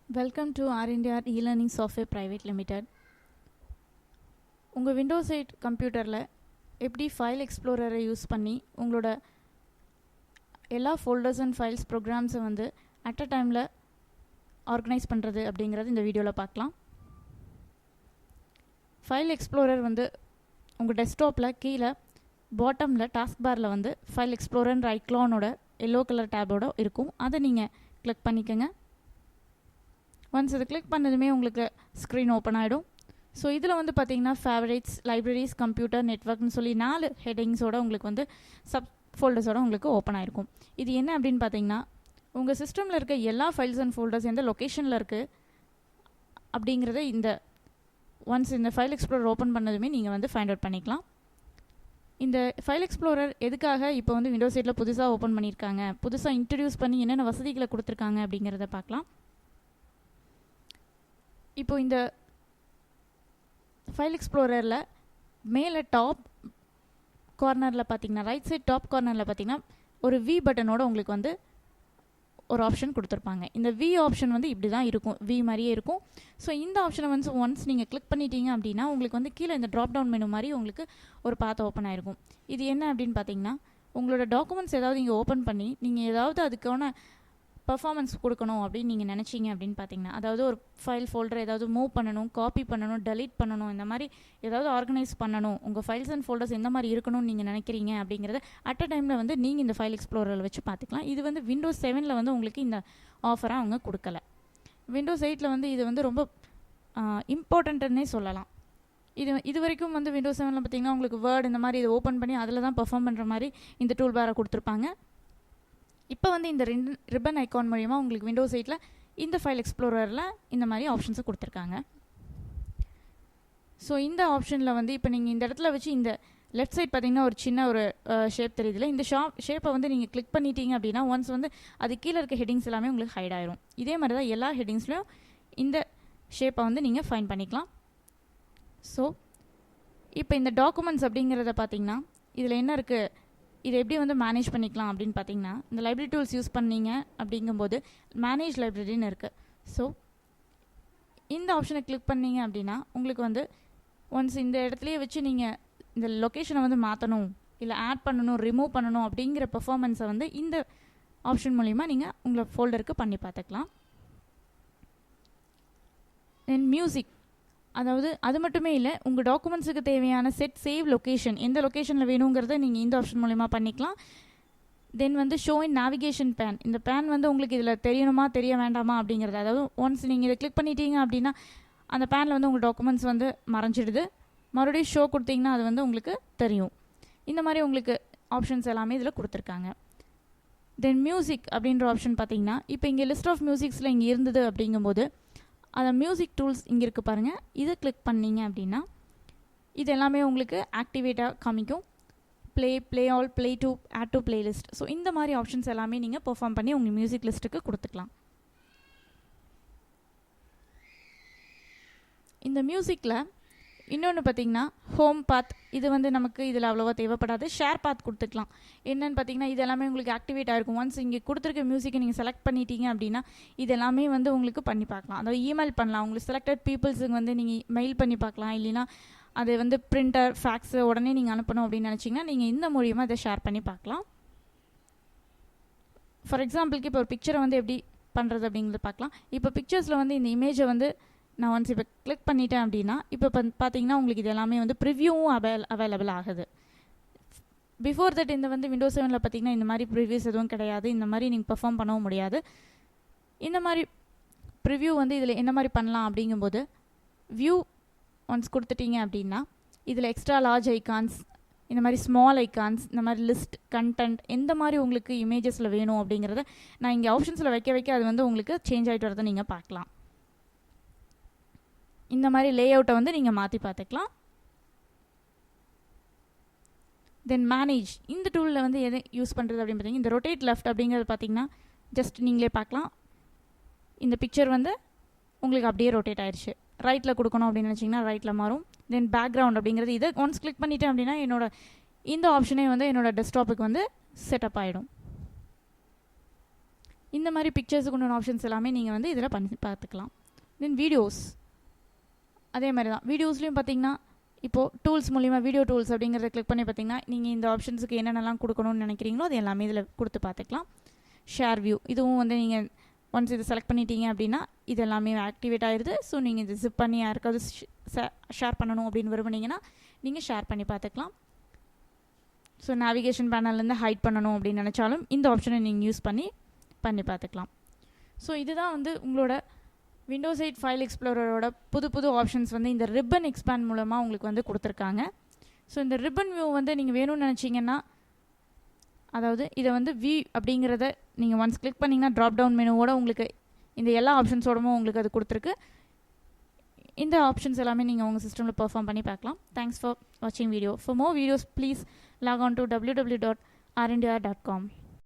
Welcome to R&R E-Learning Software Private Limited. உங்கள் Windows 8 கம்ப்யூட்டரில் எப்படி ஃபைல் எக்ஸ்ப்ளோரரை யூஸ் பண்ணி உங்களோட எல்லா ஃபோல்டர்ஸ் அண்ட் ஃபைல்ஸ் ப்ரோக்ராம்ஸை வந்து அட் அ டைமில் ஆர்கனைஸ் பண்ணுறது அப்படிங்கிறது இந்த வீடியோவில் பார்க்கலாம். ஃபைல் எக்ஸ்ப்ளோரர் வந்து உங்கள் டெஸ்க்டாப்பில் கீழே பாட்டமில் டாஸ்க் பாரில் வந்து ஃபைல் எக்ஸ்ப்ளோரர் ஐக்ளானோட எல்லோ கலர் டேபோட இருக்கும். அதை நீங்கள் கிளிக் பண்ணிக்கோங்க. ஒன்ஸ் இது கிளிக் பண்ணதுமே உங்களுக்கு ஸ்க்ரீன் ஓப்பன் ஆகிடும். ஸோ இதில் வந்து பார்த்தீங்கன்னா ஃபேவரேட்ஸ், லைப்ரரிஸ், கம்ப்யூட்டர், நெட்ஒர்க்னு சொல்லி 4 ஹெட்டிங்ஸோட உங்களுக்கு வந்து சப் ஃபோல்டர்ஸோட உங்களுக்கு ஓப்பன் ஆகிருக்கும். இது என்ன அப்படின்னு பார்த்தீங்கன்னா, உங்கள் சிஸ்டமில் இருக்க எல்லா ஃபைல்ஸ் அண்ட் ஃபோல்டர்ஸ் எந்த லொக்கேஷனில் இருக்குது அப்படிங்கிறத ஒன்ஸ் இந்த ஃபைல் எக்ஸ்ப்ளோரர் ஓப்பன் பண்ணதுமே நீங்கள் வந்து ஃபைண்ட் அவுட் பண்ணிக்கலாம். இந்த ஃபைல் எக்ஸ்ப்ளோரர் எதுக்காக இப்போ வந்து விண்டோஸ் 8 புதுசாக ஓப்பன் பண்ணியிருக்காங்க, புதுசாக இன்ட்ரடியூஸ் பண்ணி என்னென்ன வசதிகளை கொடுத்துருக்காங்க அப்படிங்கிறத பார்க்கலாம். இப்போ இந்த ஃபைல் எக்ஸ்ப்ளோரரில் மேலே டாப் கார்னரில் பார்த்தீங்கன்னா, ரைட் சைட் டாப் கார்னரில் பார்த்தீங்கன்னா ஒரு வி பட்டனோட உங்களுக்கு வந்து ஒரு ஆப்ஷன் கொடுத்துருப்பாங்க. இந்த வி ஆப்ஷன் வந்து இப்படி தான் இருக்கும், வி மாதிரியே இருக்கும். ஸோ இந்த ஆப்ஷனை வந்து ஒன்ஸ் நீங்கள் கிளிக் பண்ணிட்டீங்க அப்படின்னா உங்களுக்கு வந்து கீழே இந்த ட்ராப் டவுன் மெனு மாதிரி உங்களுக்கு ஒரு பாத் ஓப்பன் ஆகிருக்கும். இது என்ன அப்படின்னு பார்த்தீங்கன்னா, உங்களோட டாக்குமெண்ட்ஸ் ஏதாவது இங்கே ஓப்பன் பண்ணி நீங்கள் ஏதாவது அதுக்கான பர்ஃபார்மன்ஸ் கொடுக்கணும் அப்படின்னு நீங்கள் நினச்சிங்க அப்படின்னு பார்த்தீங்கன்னா, அதாவது ஒரு ஃபைல் ஃபோல்டர் ஏதாவது மூவ் பண்ணணும், காப்பி பண்ணணும், டெலீட் பண்ணணும், இந்த மாதிரி ஏதாவது ஆர்கனைஸ் பண்ணணும், உங்கள் ஃபைல்ஸ் அண்ட் ஃபோல்டர்ஸ் எந்த மாதிரி இருக்கணும்னு நீங்கள் நினைக்கிறீங்க அப்படிங்கிறத அட் அ டைமில் வந்து நீங்கள் இந்த ஃபைல் எக்ஸ்ப்ளோரரில் வச்சு பார்த்துக்கலாம். இது வந்து விண்டோஸ் 7 வந்து உங்களுக்கு இந்த ஆஃபரை அவங்க கொடுக்கல. விண்டோஸ் 8 வந்து இது வந்து ரொம்ப இம்பார்ட்டண்ட்டுன்னே சொல்லலாம். இது வரைக்கும் வந்து விண்டோஸ் 7 பார்த்தீங்கன்னா உங்களுக்கு வேர்ட் இந்த மாதிரி இதை ஓப்பன் பண்ணி அதில் தான் பர்ஃபார்ம் பண்ணுற மாதிரி இந்த டூல் பாரை கொடுத்துருப்பாங்க. இப்போ வந்து இந்த ரிப்பன் ஐக்கான் மூலிமா உங்களுக்கு விண்டோஸ் 8 இந்த ஃபைல் எக்ஸ்ப்ளோரரில் இந்த மாதிரி ஆப்ஷன்ஸை கொடுத்துருக்காங்க. ஸோ இந்த ஆப்ஷனில் வந்து இப்போ நீங்கள் இந்த இடத்துல வச்சு இந்த லெஃப்ட் சைட் பார்த்தீங்கன்னா ஒரு சின்ன ஒரு ஷேப் தெரியுதுல, இந்த ஷேப்பை வந்து நீங்கள் கிளிக் பண்ணிட்டீங்க அப்படின்னா ஒன்ஸ் வந்து அது கீழே இருக்க ஹெட்டிங்ஸ் எல்லாமே உங்களுக்கு ஹைட் ஆயிரும். இதே மாதிரி தான் எல்லா ஹெட்டிங்ஸ்லையும் இந்த ஷேப்பை வந்து நீங்கள் ஃபைண்ட் பண்ணிக்கலாம். ஸோ இப்போ இந்த டாக்குமெண்ட்ஸ் அப்படிங்கிறத பார்த்தீங்கன்னா இதில் என்ன இருக்குது, இதை எப்படி வந்து மேனேஜ் பண்ணிக்கலாம் அப்படின்னு பார்த்தீங்கன்னா, இந்த லைப்ரரி டூல்ஸ் யூஸ் பண்ணீங்க அப்படிங்கும்போது மேனேஜ் லைப்ரரின்னு இருக்குது. ஸோ இந்த ஆப்ஷனை கிளிக் பண்ணீங்க அப்படின்னா உங்களுக்கு வந்து ஒன்ஸ் இந்த இடத்துலையே வச்சு நீங்கள் இந்த லொக்கேஷனை வந்து மாற்றணும், இல்லை ஆட் பண்ணணும், ரிமூவ் பண்ணணும் அப்படிங்கிற பெர்ஃபார்மன்ஸை வந்து இந்த ஆப்ஷன் மூலிமா நீங்கள் உங்களை ஃபோல்டருக்கு பண்ணி பார்த்துக்கலாம். தென் மியூசிக், அதாவது அது மட்டுமே இல்லை, உங்கள் டாக்குமெண்ட்ஸுக்கு தேவையான செட் சேவ் லொக்கேஷன் எந்த லொக்கேஷனில் வேணுங்கிறத நீங்கள் இந்த ஆப்ஷன் மூலிமா பண்ணிக்கலாம். தென் வந்து ஷோ இன் நேவிகேஷன் பேன், இந்த பேன் வந்து உங்களுக்கு இதில் தெரியணுமா தெரிய வேண்டாமா அப்படிங்கிறது, அதாவது ஒன்ஸ் நீங்கள் இதை கிளிக் பண்ணிட்டீங்க அப்படின்னா அந்த பேனில் வந்து உங்கள் டாக்குமெண்ட்ஸ் வந்து மறைஞ்சிடுது, மறுபடியும் ஷோ கொடுத்தீங்கன்னா அது வந்து உங்களுக்கு தெரியும். இந்த மாதிரி உங்களுக்கு ஆப்ஷன்ஸ் எல்லாமே இதில் கொடுத்துருக்காங்க. தென் மியூசிக் அப்படின்ற ஆப்ஷன் பார்த்தீங்கன்னா, இப்போ இங்கே லிஸ்ட் ஆஃப் மியூசிக்ஸில் இங்கே இருந்தது அப்படிங்கும்போது அதை மியூசிக் டூல்ஸ் இங்கே இருக்குது பாருங்கள், இதை கிளிக் பண்ணிங்க அப்படின்னா இது எல்லாமே உங்களுக்கு ஆக்டிவேட்டாக காமிக்கும். Play all, play to, add to playlist. So இந்த மாதிரி ஆப்ஷன்ஸ் எல்லாமே நீங்கள் பெர்ஃபார்ம் பண்ணி உங்கள் மியூசிக் லிஸ்ட்டுக்கு கொடுத்துக்கலாம். இந்த மியூசிக்கில் இன்னொன்று பார்த்தீங்கன்னா ஹோம் பாத், இது வந்து நமக்கு இதில் அவ்வளோவா தேவைப்படாது. ஷேர் பாத் கொடுத்துக்கலாம். என்னென்னு பார்த்தீங்கன்னா இது எல்லாமே உங்களுக்கு ஆக்டிவேட் ஆகிருக்கும். ஒன்ஸ் இங்கே கொடுத்துருக்க மியூசிக்கை நீங்கள் செலக்ட் பண்ணிட்டீங்க அப்படின்னா இது எல்லாமே வந்து உங்களுக்கு பண்ணி பார்க்கலாம். அதாவது இமெயில் பண்ணலாம், உங்களுக்கு செலக்டட் பீப்புள்ஸுக்கு வந்து நீங்கள் மெயில் பண்ணி பார்க்கலாம். இல்லைனா அது வந்து பிரிண்டர், ஃபேக்ஸு உடனே நீங்கள் அனுப்பணும் அப்படின்னு நினச்சிங்கன்னா நீங்கள் இந்த மூலியமாக இதை ஷேர் பண்ணி பார்க்கலாம். ஃபார் எக்ஸாம்பிளுக்கு இப்போ ஒரு பிக்சரை வந்து எப்படி பண்ணுறது அப்படிங்கிறது பார்க்கலாம். இப்போ பிக்சர்ஸில் வந்து இந்த இமேஜை வந்து நான் ஒன்ஸ் இப்போ கிளிக் பண்ணிட்டேன் அப்படின்னா இப்போ பார்த்தீங்கன்னா உங்களுக்கு இது எல்லாமே வந்து ப்ரிவ்யூவும் அவைலபிள் ஆகுது. பிஃபோர் தட் இந்த வந்து விண்டோஸ் 7 பார்த்தீங்கன்னா இந்த மாதிரி ப்ரிவ்யூஸ் எதுவும் கிடையாது, இந்த மாதிரி நீங்கள் பெர்ஃபார்ம் பண்ணவும் முடியாது. இந்த மாதிரி ப்ரிவ்யூ வந்து இதில் என்ன மாதிரி பண்ணலாம் அப்படிங்கும்போது வியூ ஒன்ஸ் கொடுத்துட்டீங்க அப்படின்னா இதில் எக்ஸ்ட்ரா லார்ஜ் ஐக்கான்ஸ், இந்த மாதிரி ஸ்மால் ஐக்கான்ஸ், இந்த மாதிரி லிஸ்ட், கண்டென்ட், எந்த மாதிரி உங்களுக்கு இமேஜஸில் வேணும் அப்படிங்கிறத நான் இங்கே ஆப்ஷன்ஸில் வைக்க அது வந்து உங்களுக்கு சேஞ்ச் ஆகிட்டு வரதை நீங்கள் பார்க்கலாம். இந்த மாதிரி லே அவுட்டை வந்து நீங்கள் மாற்றி பார்த்துக்கலாம். தென் மேனேஜ், இந்த டூலில் வந்து எதை யூஸ் பண்ணுறது அப்படின்னு பார்த்தீங்கன்னா இந்த ரொட்டேட் லெஃப்ட் அப்படிங்கிறது பார்த்தீங்கன்னா ஜஸ்ட் நீங்களே பார்க்கலாம். இந்த பிக்சர் வந்து உங்களுக்கு அப்படியே ரொட்டேட் ஆயிடுச்சு. ரைட்டில் கொடுக்கணும் அப்படின்னு நினச்சிங்கன்னா ரைட்டில் மாறும். தென் பேக்ரவுண்ட் அப்படிங்கிறது இதை ஒன்ஸ் கிளிக் பண்ணிட்டேன் அப்படின்னா இந்த ஆப்ஷனே வந்து என்னோடய டெஸ்க்டாப்புக்கு வந்து செட்டப் ஆகிடும். இந்த மாதிரி பிக்சர்ஸுக்கு உண்டான ஆப்ஷன்ஸ் எல்லாமே நீங்கள் வந்து இதில் பண்ணி பார்த்துக்கலாம். தென் வீடியோஸ் அதே மாதிரி தான். வீடியோஸ்லேயும் பார்த்தீங்கன்னா இப்போது டூல்ஸ் மூலிமா வீடியோ டூல்ஸ் அப்படிங்கிறத கிளிக் பண்ணி பார்த்தீங்கன்னா நீங்கள் இந்த ஆப்ஷன்ஸுக்கு என்னென்னலாம் கொடுக்கணும்னு நினைக்கிறீங்களோ அது எல்லாமே இதில் கொடுத்து பார்த்துக்கலாம். ஷேர் வியூ இதுவும் வந்து நீங்கள் ஒன்ஸ் இதை செலக்ட் பண்ணிட்டீங்க அப்படின்னா இது எல்லாமே ஆக்டிவேட் ஆகிடுது. ஸோ நீங்கள் இது ஜிப் பண்ணி யாருக்காவது ஷேர் பண்ணணும் அப்படின்னு விரும்புனீங்கன்னா நீங்கள் ஷேர் பண்ணி பார்த்துக்கலாம். ஸோ நேவிகேஷன் பேனல்லேருந்து ஹைட் பண்ணணும் அப்படின்னு நினச்சாலும் இந்த ஆப்ஷனை நீங்கள் யூஸ் பண்ணி பார்த்துக்கலாம். ஸோ இதுதான் வந்து உங்களோட விண்டோஸ் 8 ஃபைல் எக்ஸ்ப்ளோரரோட புது ஆப்ஷன்ஸ் வந்து இந்த ரிப்பன் எக்ஸ்பேண்ட் மூலமாக உங்களுக்கு வந்து கொடுத்துருக்காங்க. ஸோ இந்த ரிப்பன் வியூ வந்து நீங்கள் வேணும்னு நினச்சிங்கன்னா அதாவது இதை வந்து வி அப்படிங்கிறத நீங்கள் ஒன்ஸ் கிளிக் பண்ணிங்கன்னா ட்ராப் டவுன் மெனுவோட உங்களுக்கு இந்த எல்லா ஆப்ஷன்ஸோடமும் உங்களுக்கு அது கொடுத்துருக்கு. இந்த ஆப்ஷன்ஸ் எல்லாமே நீங்கள் உங்கள் சிஸ்டமில் பெர்ஃபார்ம் பண்ணி பார்க்கலாம். தேங்க்ஸ் ஃபார் வாட்சிங் video. For more videos please lock on to www.rindia.com.